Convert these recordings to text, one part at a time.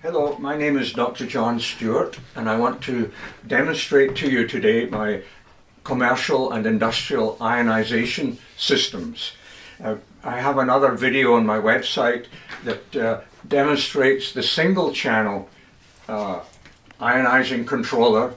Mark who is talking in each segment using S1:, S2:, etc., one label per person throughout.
S1: Hello, my name is Dr. John Stewart, and I want to demonstrate to you today my commercial and industrial ionization systems. I have another video on my website that demonstrates the single channel ionizing controller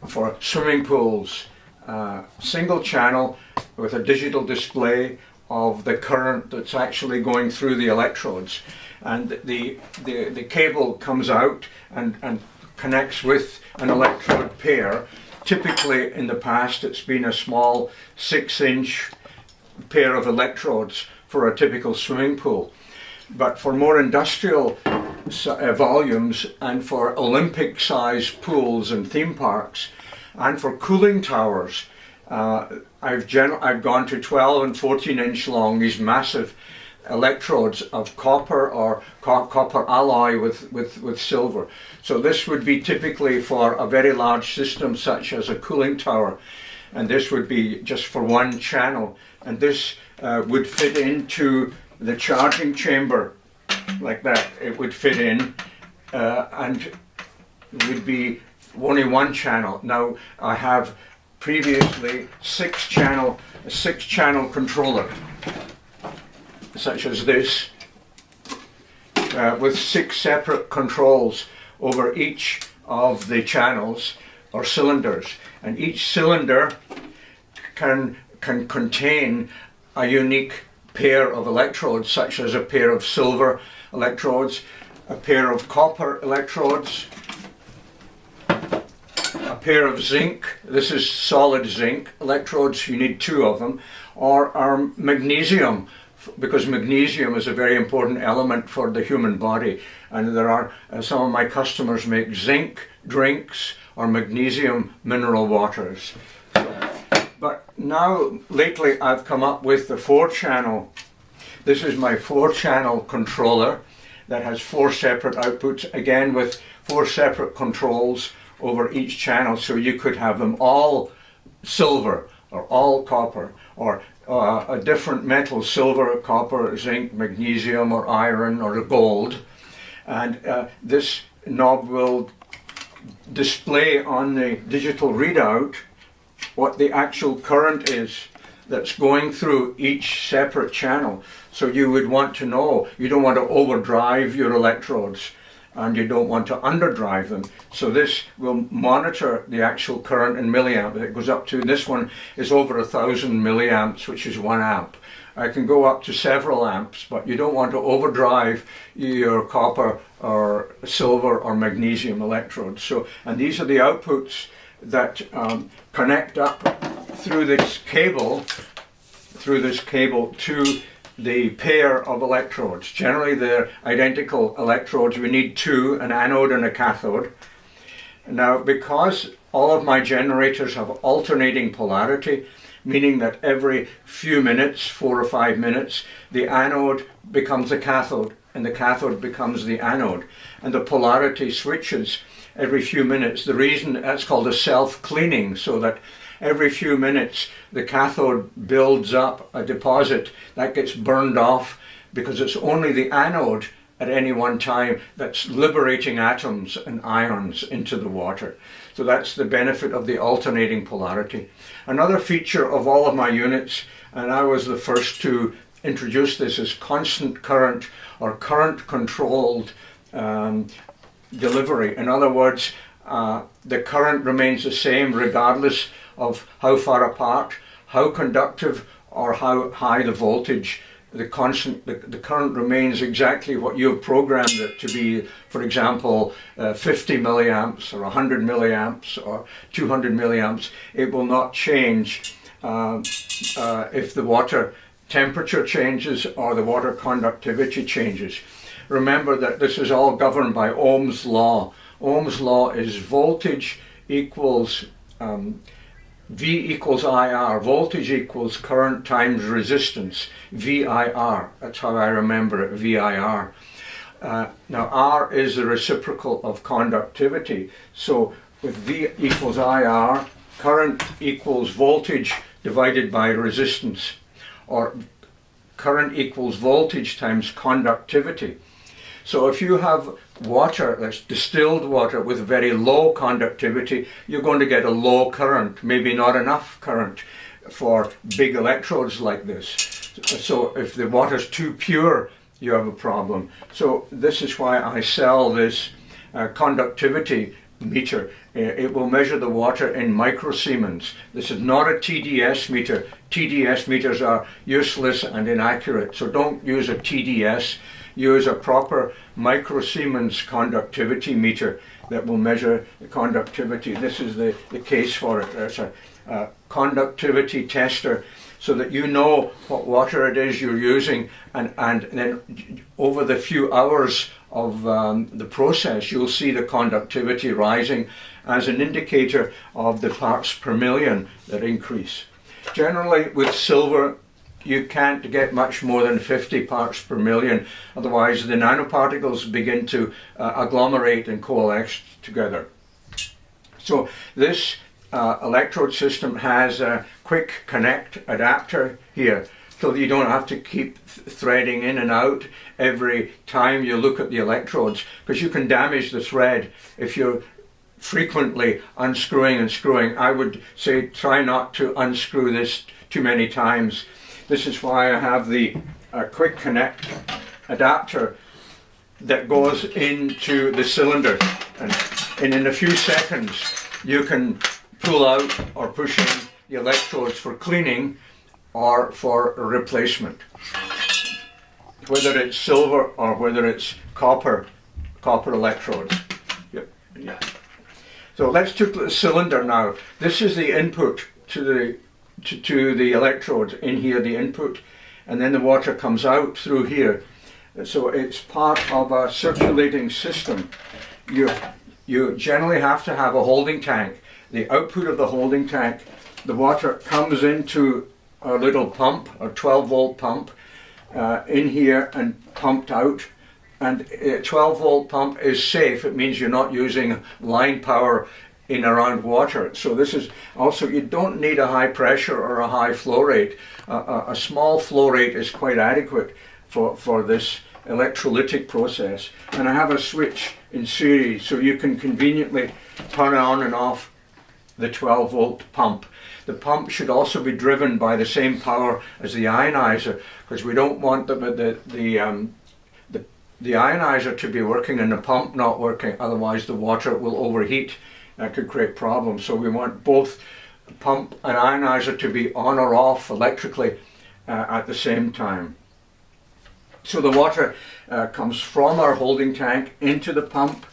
S1: for swimming pools. Single channel with a digital display of the current that's actually going through the electrodes, and the cable comes out and connects with an electrode pair. Typically in the past it's been a small 6-inch pair of electrodes for a typical swimming pool, but for more industrial volumes and for Olympic size pools and theme parks and for cooling towers, I've gone to 12 and 14-inch long, these massive electrodes of copper or copper alloy with silver. So this would be typically for a very large system such as a cooling tower, and this would be just for one channel, and this would fit into the charging chamber like that. It would fit in and would be only one channel. Now I have previously a six-channel controller such as this with 6 separate controls over each of the channels or cylinders, and each cylinder can contain a unique pair of electrodes, such as a pair of silver electrodes, a pair of copper electrodes, a pair of zinc, this is solid zinc electrodes, you need 2 of them, or magnesium, because magnesium is a very important element for the human body, and there are some of my customers make zinc drinks or magnesium mineral waters. But now lately I've come up with the 4-channel. This is my 4-channel controller that has 4 separate outputs, again with 4 separate controls over each channel, so you could have them all silver or all copper or a different metal, silver, copper, zinc, magnesium or iron or gold, and this knob will display on the digital readout what the actual current is that's going through each separate channel. So you would want to know, you don't want to overdrive your electrodes and you don't want to underdrive them. So this will monitor the actual current in milliamp. It goes up to, this one is over 1,000 milliamps, which is 1 amp. I can go up to several amps, but you don't want to overdrive your copper or silver or magnesium electrodes. So, and these are the outputs that connect up through this cable to the pair of electrodes. Generally they're identical electrodes. We need 2, an anode and a cathode. Now, because all of my generators have alternating polarity, meaning that every few minutes, 4 or 5 minutes, the anode becomes the cathode and the cathode becomes the anode, and the polarity switches every few minutes. The reason that's called a self-cleaning, so that every few minutes the cathode builds up a deposit that gets burned off, because it's only the anode at any one time that's liberating atoms and ions into the water. So that's the benefit of the alternating polarity. Another feature of all of my units, and I was the first to introduce this, is constant current or current controlled delivery. In other words, the current remains the same regardless of how far apart, how conductive or how high the voltage. The current remains exactly what you have programmed it to be. For example, 50 milliamps or 100 milliamps or 200 milliamps. It will not change if the water temperature changes or the water conductivity changes. Remember that this is all governed by Ohm's law. Ohm's law is voltage equals V equals IR, voltage equals current times resistance, VIR, that's how I remember it, VIR. Now R is the reciprocal of conductivity, so with V equals IR, current equals voltage divided by resistance, or current equals voltage times conductivity. So if you have water that's distilled water with very low conductivity, you're going to get a low current, maybe not enough current for big electrodes like this. So if the water's too pure, you have a problem. So this is why I sell this conductivity meter. It will measure the water in microsiemens. This is not a TDS meter. TDS meters are useless and inaccurate, so don't use a TDS. Use a proper microsiemens conductivity meter that will measure the conductivity. This is the case for it. There's a conductivity tester so that you know what water it is you're using, and then over the few hours of the process you'll see the conductivity rising as an indicator of the parts per million that increase. Generally with silver you can't get much more than 50 parts per million, otherwise the nanoparticles begin to agglomerate and coalesce together. So this electrode system has a quick connect adapter here, so that you don't have to keep threading in and out every time you look at the electrodes, because you can damage the thread if you're frequently unscrewing and screwing. I would say try not to unscrew this too many times. This is why I have the quick connect adapter that goes into the cylinder, and in a few seconds you can pull out or push in the electrodes for cleaning or for replacement, whether it's silver or whether it's copper electrodes. Yep. So let's take the cylinder now. This is the input to the electrodes. In here, the input, and then the water comes out through here. So it's part of a circulating system. You generally have to have a holding tank. The output of the holding tank, the water comes into a little pump, a 12-volt pump, in here and pumped out. And a 12-volt pump is safe. It means you're not using line power in around water. So this is also, you don't need a high pressure or a high flow rate. A small flow rate is quite adequate for this electrolytic process. And I have a switch in series so you can conveniently turn on and off the 12-volt pump. The pump should also be driven by the same power as the ionizer, because we don't want the ionizer to be working and the pump not working, otherwise the water will overheat. That could create problems. So we want both pump and ionizer to be on or off electrically at the same time. So the water comes from our holding tank into the pump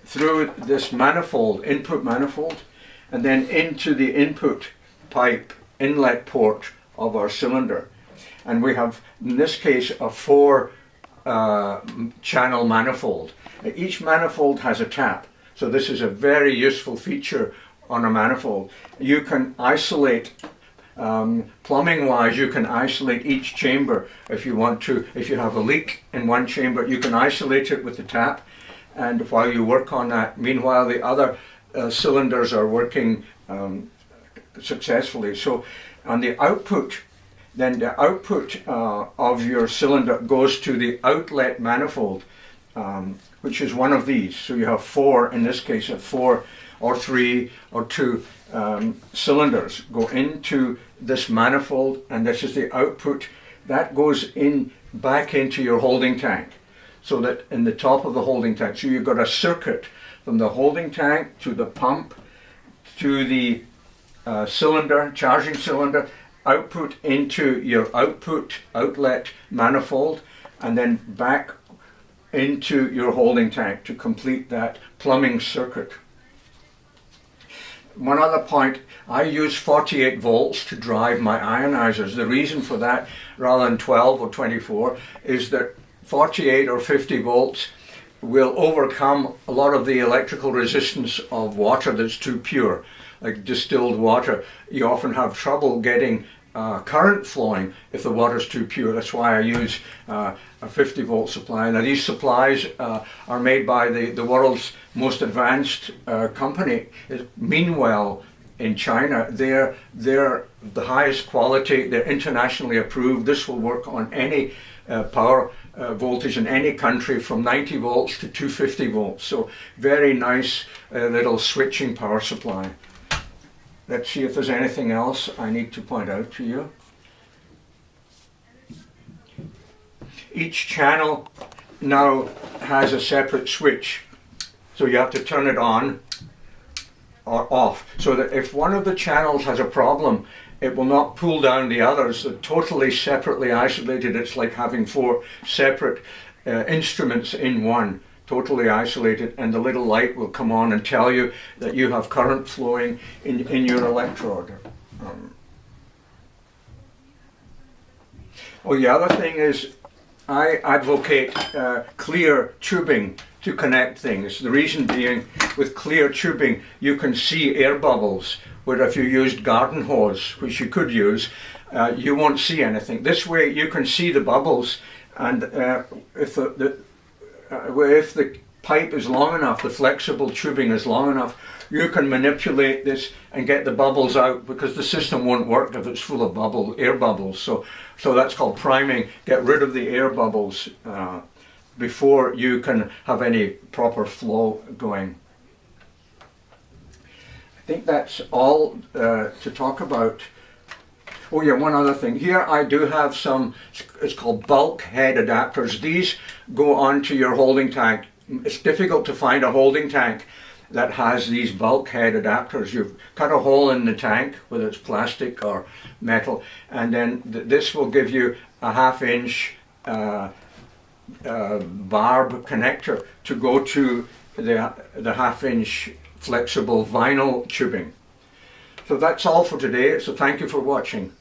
S1: through this manifold, input manifold, and then into the input pipe inlet port of our cylinder. And we have, in this case, a 4-channel manifold. Each manifold has a tap, so this is a very useful feature on a manifold. You can isolate, plumbing wise, you can isolate each chamber if you want to. If you have a leak in one chamber, you can isolate it with the tap, and while you work on that, meanwhile the other cylinders are working successfully. So on the output, then the output of your cylinder goes to the outlet manifold, which is one of these. So you have 4, in this case, 4 or 3 or 2 cylinders go into this manifold, and this is the output that goes in back into your holding tank, so that in the top of the holding tank, so you've got a circuit from the holding tank to the pump to the cylinder, charging cylinder, output into your outlet manifold, and then back into your holding tank to complete that plumbing circuit. One other point, I use 48 volts to drive my ionizers. The reason for that, rather than 12 or 24, is that 48 or 50 volts will overcome a lot of the electrical resistance of water that's too pure, like distilled water. You often have trouble getting current flowing if the water's too pure. That's why I use a 50-volt supply. Now these supplies are made by the world's most advanced company, Meanwell in China. They're the highest quality, they're internationally approved. This will work on any power voltage in any country from 90 volts to 250 volts. So very nice little switching power supply. Let's see if there's anything else I need to point out to you. Each channel now has a separate switch, so you have to turn it on or off, so that if one of the channels has a problem, it will not pull down the others. They're totally separately isolated. It's like having 4 separate instruments in one, totally isolated, and the little light will come on and tell you that you have current flowing in your electrode. Oh, the other thing is, I advocate clear tubing to connect things. The reason being, with clear tubing you can see air bubbles, where if you used garden hose, which you could use, you won't see anything. This way you can see the bubbles, and if the pipe is long enough, the flexible tubing is long enough, you can manipulate this and get the bubbles out, because the system won't work if it's full of air bubbles. So that's called priming. Get rid of the air bubbles before you can have any proper flow going. I think that's all to talk about. Oh yeah, one other thing. Here I do have some, it's called bulk head adapters. These go onto your holding tank. It's difficult to find a holding tank that has these bulk head adapters. You cut a hole in the tank, whether it's plastic or metal, and then this will give you a 1/2 inch barb connector to go to the 1/2 inch flexible vinyl tubing. So that's all for today, so thank you for watching.